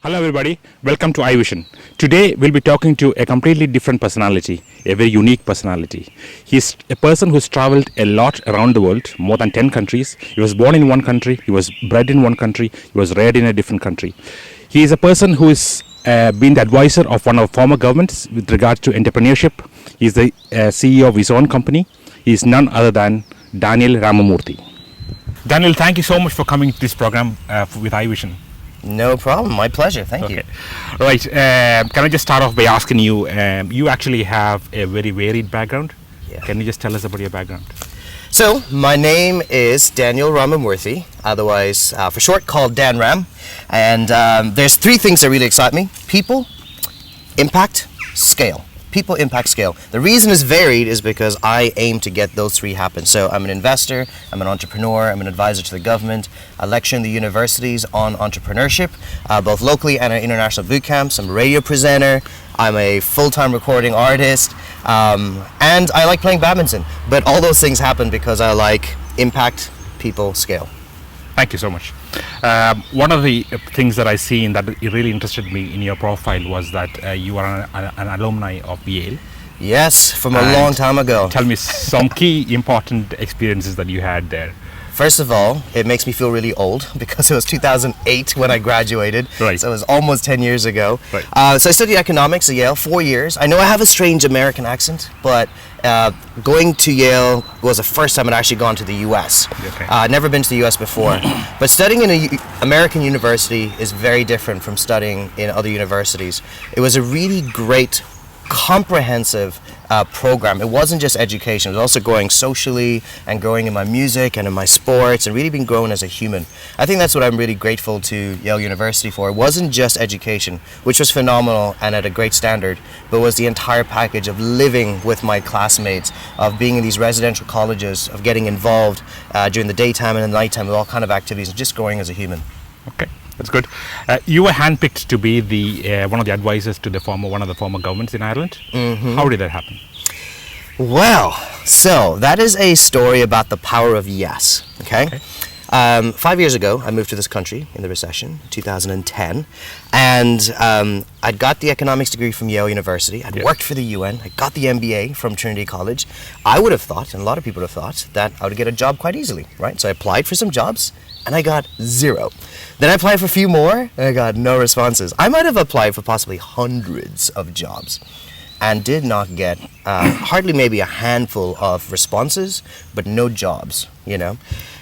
Hello everybody, welcome to Ivision. Today we'll be talking to a completely different personality, a very unique personality. He's a person who's traveled a lot around the world, more than 10 countries. He was born in one country, he was bred in one country, he was reared in a different country. He is a person who is been the advisor of one of former governments with regard to entrepreneurship. He's the CEO of his own company. He is none other than Daniel Ramamoorthy. Daniel, thank you so much for coming to this program with Ivision. No problem. My pleasure. Thank you. Right. Can I just start off by asking you, you actually have a very varied background. Yeah. Can you just tell us about your background? So, my name is Daniel Ramamoorthy, otherwise for short called Dan Ram. And there's three things that really excite me. People, impact, scale. People, impact, scale. The reason it's varied is because I aim to get those three happen. So I'm an investor, I'm an entrepreneur, I'm an advisor to the government. I lecture in the universities on entrepreneurship, both locally and at international boot camps. I'm a radio presenter, I'm a full-time recording artist, and I like playing badminton. But all those things happen because I like impact, people, scale. Thank you so much. One of the things that I seen that really interested me in your profile was that you are an alumni of Yale. Yes, from a long time ago. Tell me some key important experiences that you had there. First of all, it makes me feel really old because it was 2008 when I graduated. Right. So it was almost 10 years ago. Right. So I studied economics at Yale, 4 years. I know I have a strange American accent, but going to Yale was the first time I'd actually gone to the US. Okay. I'd never been to the US before. But studying in an American university is very different from studying in other universities. It was a really great, comprehensive program. It wasn't just education, it was also growing socially and growing in my music and in my sports and really being grown as a human. I think that's what I'm really grateful to Yale University for. It wasn't just education, which was phenomenal and at a great standard, but was the entire package of living with my classmates, of being in these residential colleges, of getting involved during the daytime and in the nighttime with all kind of activities and just growing as a human. Okay. That's good. You were handpicked to be the one of the advisors to one of the former governments in Ireland. Mm-hmm. How did that happen? Well, so that is a story about the power of yes. Okay. 5 years ago, I moved to this country in the recession, 2010, and I'd got the economics degree from Yale University. I'd worked for the UN. I got the MBA from Trinity College. I would have thought, and a lot of people would have thought, that I would get a job quite easily, right? So I applied for some jobs, and I got 0. Then I applied for a few more, and I got no responses. I might have applied for possibly hundreds of jobs and did not get hardly maybe a handful of responses, but no jobs, you know?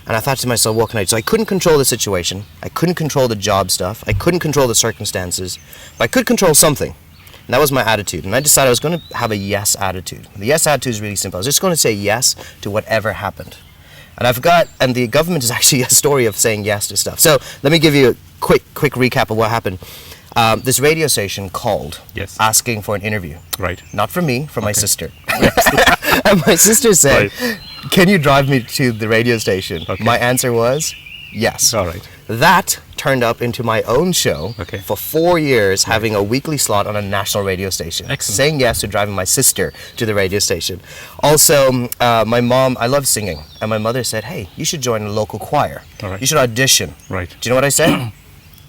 And I thought to myself, what can I do? So I couldn't control the situation. I couldn't control the job stuff. I couldn't control the circumstances, but I could control something. And that was my attitude. And I decided I was going to have a yes attitude. The yes attitude is really simple. I was just going to say yes to whatever happened. And the government is actually a story of saying yes to stuff. So let me give you a quick recap of what happened. This radio station called, asking for an interview. Right. Not from me, from my sister. And my sister said, can you drive me to the radio station? Okay. My answer was, yes. All right. That turned up into my own show for 4 years, having a weekly slot on a national radio station. Excellent. Saying yes to driving my sister to the radio station. Also, my mom, I love singing, and my mother said, hey, you should join a local choir. All right. You should audition. Right. Do you know what I said?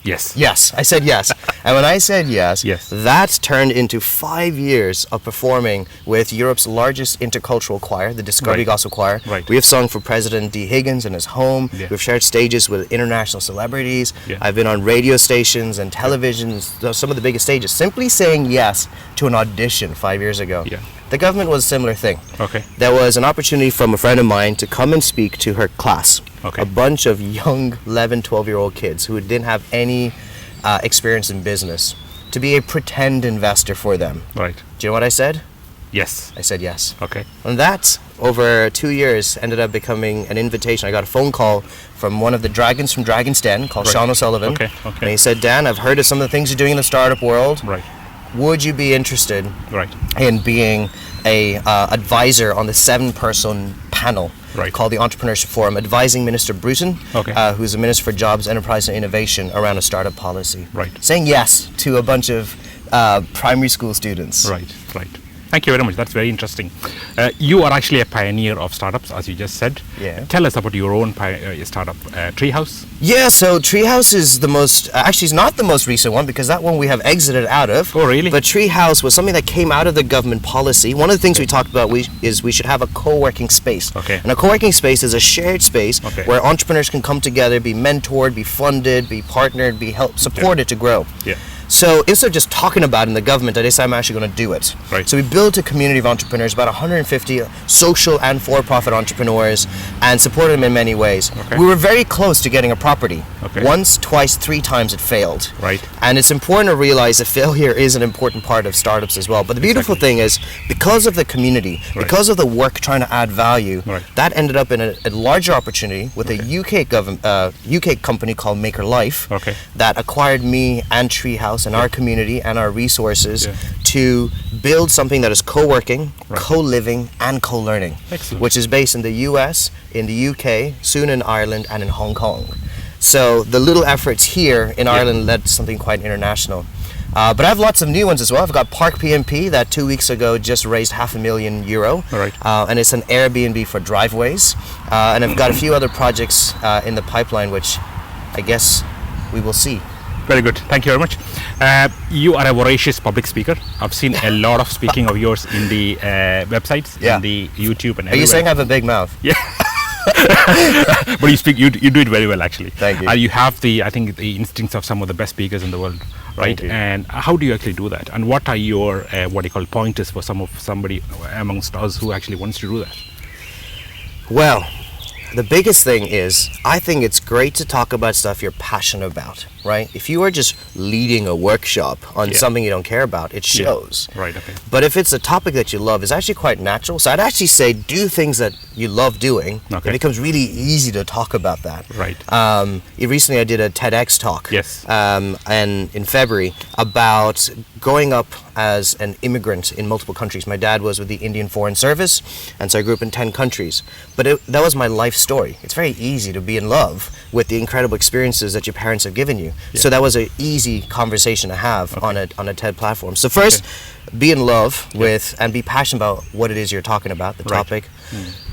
Yes. Yes, I said yes. And when I said yes, that turned into 5 years of performing with Europe's largest intercultural choir, the Discovery Gospel Choir. Right. We have sung for President D. Higgins in his home. Yeah. We've shared stages with international celebrities. Yeah. I've been on radio stations and televisions, some of the biggest stages, simply saying yes to an audition 5 years ago. Yeah. The government was a similar thing. Okay. There was an opportunity from a friend of mine to come and speak to her class. Okay. A bunch of young 11, 12-year-old kids who didn't have any experience in business, to be a pretend investor for them. Right. Do you know what I said? Yes. I said yes. Okay. And that, over 2 years, ended up becoming an invitation. I got a phone call from one of the dragons from Dragon's Den called Sean O'Sullivan. Okay. And he said, Dan, I've heard of some of the things you're doing in the startup world. Right. Would you be interested Right. in being a advisor on the 7-person panel called the Entrepreneurship Forum, advising Minister Bruton, who's the Minister for Jobs, Enterprise and Innovation, around a startup policy. Right. Saying yes to a bunch of primary school students. Right. Thank you very much. That's very interesting. You are actually a pioneer of startups, as you just said. Yeah. Tell us about your own startup, Treehouse. Yeah, so Treehouse is the most, actually it's not the most recent one because that one we have exited out of. Oh, really? But Treehouse was something that came out of the government policy. One of the things we talked about is we should have a co-working space. Okay. And a co-working space is a shared space where entrepreneurs can come together, be mentored, be funded, be partnered, be helped, supported to grow. Yeah. So instead of just talking about it in the government, I decided I'm actually going to do it. Right. So we built a community of entrepreneurs, about 150 social and for-profit entrepreneurs, and supported them in many ways. Okay. We were very close to getting a property. Okay. Once, twice, 3 times it failed. Right. And it's important to realize that failure is an important part of startups as well. But the beautiful thing is, because of the community, because of the work trying to add value, that ended up in a larger opportunity with a UK company called Maker Life that acquired me and Treehouse and our community and our resources to build something that is co-working, co-living, and co-learning, which is based in the US, in the UK, soon in Ireland, and in Hong Kong. So the little efforts here in Ireland led to something quite international. But I have lots of new ones as well. I've got Park PMP that 2 weeks ago just raised €500,000, and it's an Airbnb for driveways. And I've got a few other projects in the pipeline, which I guess we will see. Very good. Thank you very much. You are a voracious public speaker. I've seen a lot of speaking of yours in the websites, in the YouTube and everywhere. Are you saying I have a big mouth? Yeah. But you speak, you do it very well, actually. Thank you. You have the instincts of some of the best speakers in the world, right? And how do you actually do that? And what are your pointers for somebody amongst us who actually wants to do that? Well, the biggest thing is, I think it's great to talk about stuff you're passionate about, right? If you are just leading a workshop on something you don't care about, it shows. Right, okay. But if it's a topic that you love, it's actually quite natural. So I'd actually say do things that you love doing. It becomes really easy to talk about that. Right. Recently I did a TEDx talk. Yes. And in February about growing up as an immigrant in multiple countries. My dad was with the Indian Foreign Service, and so I grew up in 10 countries. But that was my life story. It's very easy to be in love with the incredible experiences that your parents have given you. So that was an easy conversation to have on a TED platform. So first, be in love with and be passionate about what it is you're talking about, the topic.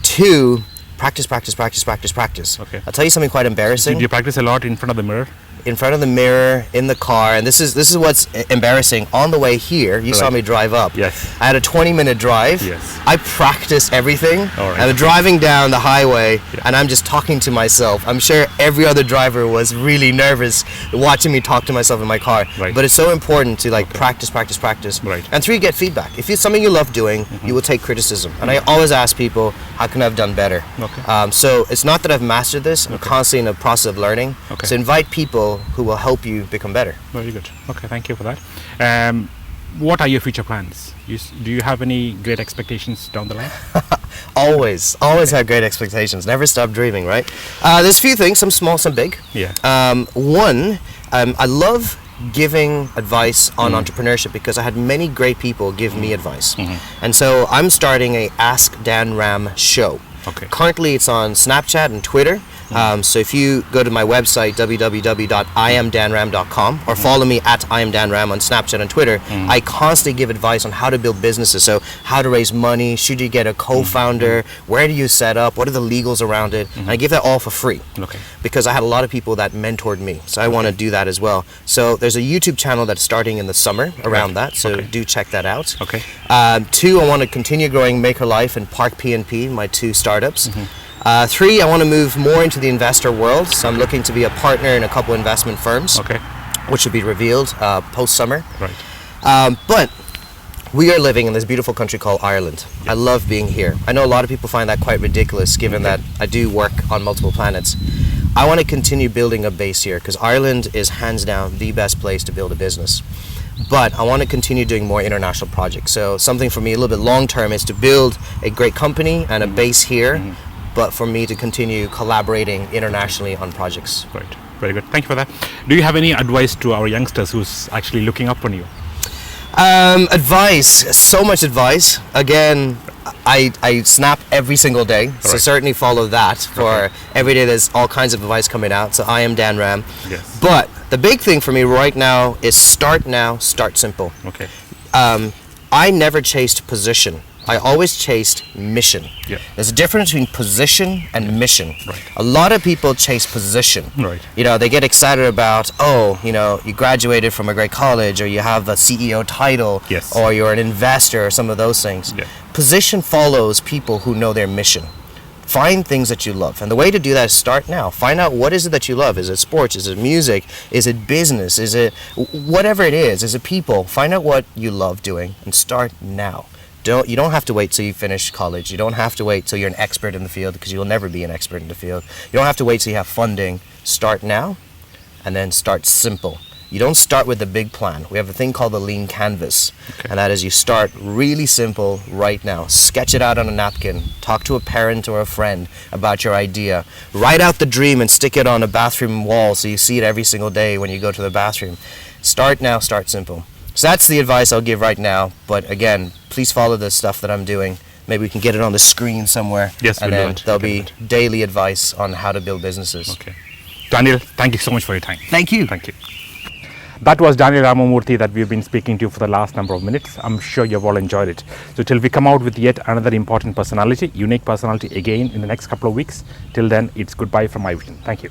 2, practice. I'll tell you something quite embarrassing. Do you practice a lot in front of the mirror? In front of the mirror, in the car, and this is what's embarrassing. On the way here, you saw me drive up. Yes. I had a 20-minute drive. Yes. I practiced everything. All right. I was driving down the highway, and I'm just talking to myself. I'm sure every other driver was really nervous watching me talk to myself in my car. Right. But it's so important to practice. Right. And 3, get feedback. If it's something you love doing, you will take criticism. And I always ask people, how can I have done better? So it's not that I've mastered this. I'm constantly in a process of learning. So invite people who will help you become better. Very good. Okay, thank you for that. What are your future plans? Do you have any great expectations down the line? Always have great expectations. Never stop dreaming, right? There's a few things, some small, some big. Yeah. One, I love giving advice on entrepreneurship because I had many great people give me advice. And so I'm starting a Ask Dan Ram show. Okay. Currently it's on Snapchat and Twitter. So if you go to my website www.iamdanram.com or follow me at iamdanram on Snapchat and Twitter, I constantly give advice on how to build businesses. So how to raise money, should you get a co-founder, where do you set up, what are the legals around it, and I give that all for free. Because I had a lot of people that mentored me, so I want to do that as well. So there's a YouTube channel that's starting in the summer around that, so do check that out. 2, I want to continue growing Maker Life and Park PNP, my 2 startups. 3, I want to move more into the investor world, so I'm looking to be a partner in a couple investment firms, which will be revealed post-summer. But we are living in this beautiful country called Ireland. I love being here. I know a lot of people find that quite ridiculous, given that I do work on multiple planets. I want to continue building a base here, because Ireland is hands down the best place to build a business. But I want to continue doing more international projects. So something for me a little bit long-term is to build a great company and a base here, but for me to continue collaborating internationally on projects. Right, very good. Thank you for that. Do you have any advice to our youngsters who's actually looking up on you? Advice, so much advice. Again, I snap every single day, so certainly follow that. For every day there's all kinds of advice coming out, so I am Dan Ram. But the big thing for me right now is start now, start simple. I never chased position. I always chased mission. Yeah. There's a difference between position and mission. Right. A lot of people chase position. Right. You know, they get excited about, you graduated from a great college, or you have a CEO title, Yes. or you're an investor, or some of those things. Yeah. Position follows people who know their mission. Find things that you love. And the way to do that is start now. Find out what is it that you love. Is it sports? Is it music? Is it business? Is it whatever it is? Is it people? Find out what you love doing and start now. You don't have to wait till you finish college. You don't have to wait till you're an expert in the field, because you'll never be an expert in the field. You don't have to wait till you have funding. Start now, and then start simple. You don't start with the big plan. We have a thing called the lean canvas, and that is you start really simple right now. Sketch it out on a napkin. Talk to a parent or a friend about your idea. Write out the dream and stick it on a bathroom wall so you see it every single day when you go to the bathroom. Start now, start simple. So that's the advice I'll give right now. But again, please follow the stuff that I'm doing. Maybe we can get it on the screen somewhere. Yes, and we'll do then it. there'll We'll be do daily advice on how to build businesses. Okay. Daniel, thank you so much for your time. Thank you. Thank you. That was Daniel Ramamoorthy that we've been speaking to for the last number of minutes. I'm sure you've all enjoyed it. So till we come out with yet another important personality, unique personality again in the next couple of weeks, till then, it's goodbye from Ivision. Thank you.